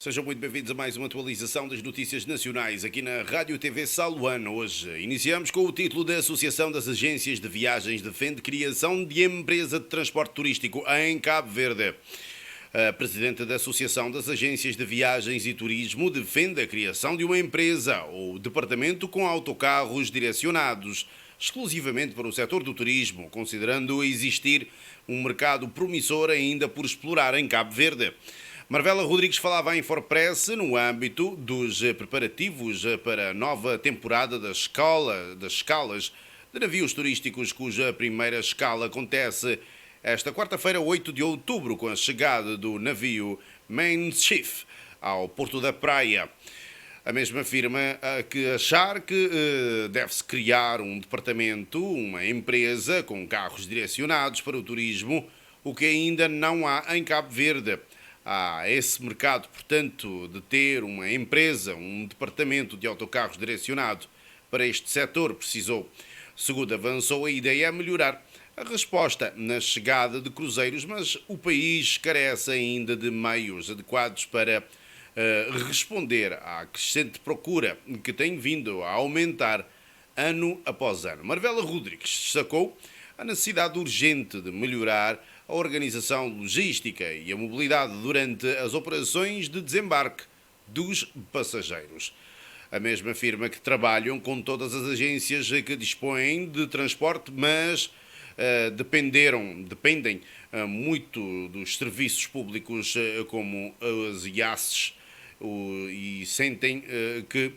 Sejam muito bem-vindos a mais uma atualização das notícias nacionais aqui na Rádio TV Saluano. Hoje iniciamos com o título da Associação das Agências de Viagens defende criação de empresa de transporte turístico em Cabo Verde. A presidente da Associação das Agências de Viagens e Turismo defende a criação de uma empresa ou departamento com autocarros direcionados exclusivamente para o setor do turismo, considerando existir um mercado promissor ainda por explorar em Cabo Verde. Marvela Rodrigues falava em Infopress no âmbito dos preparativos para a nova temporada das escalas de navios turísticos, cuja primeira escala acontece esta quarta-feira, 8 de outubro, com a chegada do navio Main Chief ao Porto da Praia. A mesma afirma que achar que deve-se criar um departamento, uma empresa com carros direcionados para o turismo, o que ainda não há em Cabo Verde. Há esse mercado, portanto, de ter uma empresa, um departamento de autocarros direcionado para este setor, precisou. Segundo avançou, a ideia é melhorar a resposta na chegada de cruzeiros, mas o país carece ainda de meios adequados para responder à crescente procura que tem vindo a aumentar ano após ano. Marvela Rodrigues destacou a necessidade urgente de melhorar a organização logística e a mobilidade durante as operações de desembarque dos passageiros. A mesma afirma que trabalham com todas as agências que dispõem de transporte, mas dependem muito dos serviços públicos como as IACs e sentem que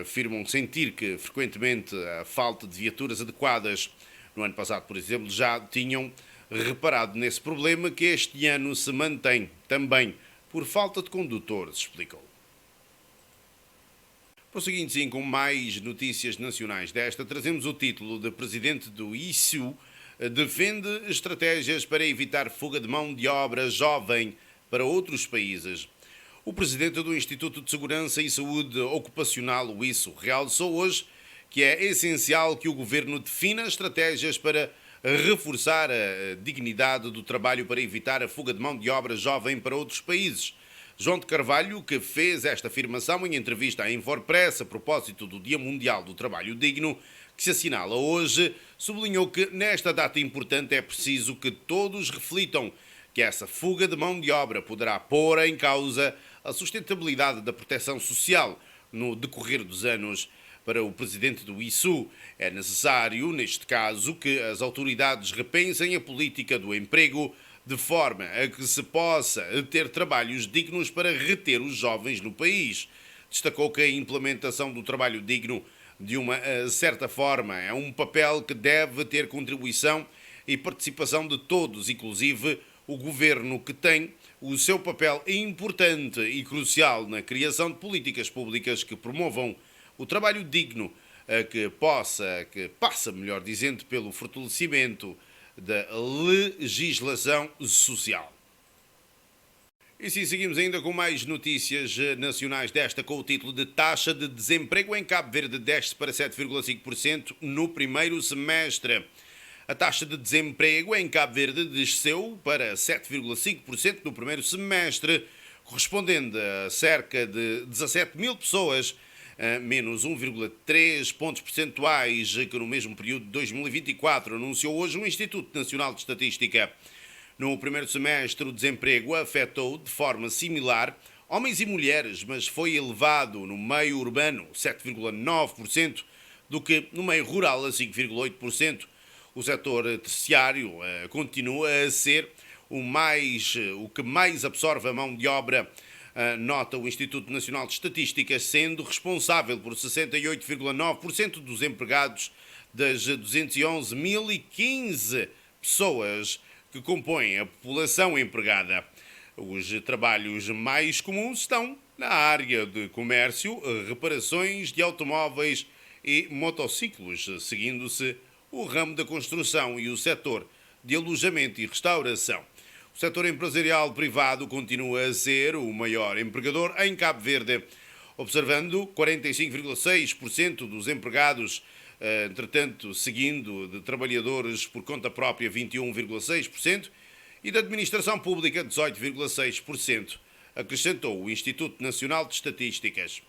afirmam sentir que frequentemente a falta de viaturas adequadas. No ano passado, por exemplo, já tinham reparado nesse problema que este ano se mantém também por falta de condutores, explicou. Prosseguindo sim com mais notícias nacionais desta, trazemos o título de presidente do ISU defende estratégias para evitar fuga de mão de obra jovem para outros países. O presidente do Instituto de Segurança e Saúde Ocupacional, o ISU, realçou hoje que é essencial que o governo defina estratégias para reforçar a dignidade do trabalho para evitar a fuga de mão de obra jovem para outros países. João de Carvalho, que fez esta afirmação em entrevista à Infopress a propósito do Dia Mundial do Trabalho Digno, que se assinala hoje, sublinhou que nesta data importante é preciso que todos reflitam que essa fuga de mão de obra poderá pôr em causa a sustentabilidade da proteção social no decorrer dos anos. Para o presidente do ISU, é necessário, neste caso, que as autoridades repensem a política do emprego de forma a que se possa ter trabalhos dignos para reter os jovens no país. Destacou que a implementação do trabalho digno, de uma certa forma, é um papel que deve ter contribuição e participação de todos, inclusive o governo, que tem o seu papel importante e crucial na criação de políticas públicas que promovam o trabalho digno, que passa, melhor dizendo, pelo fortalecimento da legislação social. E sim, seguimos ainda com mais notícias nacionais desta, com o título de taxa de desemprego em Cabo Verde desce para 7,5% no primeiro semestre. A taxa de desemprego em Cabo Verde desceu para 7,5% no primeiro semestre, correspondendo a cerca de 17 mil pessoas, menos 1,3 pontos percentuais que no mesmo período de 2024, anunciou hoje o Instituto Nacional de Estatística. No primeiro semestre, o desemprego afetou de forma similar homens e mulheres, mas foi elevado no meio urbano, 7,9%, do que no meio rural, a 5,8%. O setor terciário continua a ser o que mais absorve a mão de obra, nota o Instituto Nacional de Estatística, sendo responsável por 68,9% dos empregados das 211.015 pessoas que compõem a população empregada. Os trabalhos mais comuns estão na área de comércio, reparações de automóveis e motociclos, seguindo-se o ramo da construção e o setor de alojamento e restauração. O setor empresarial privado continua a ser o maior empregador em Cabo Verde, observando 45,6% dos empregados, entretanto, seguindo de trabalhadores por conta própria 21,6% e da administração pública 18,6%. acrescentou o Instituto Nacional de Estatísticas.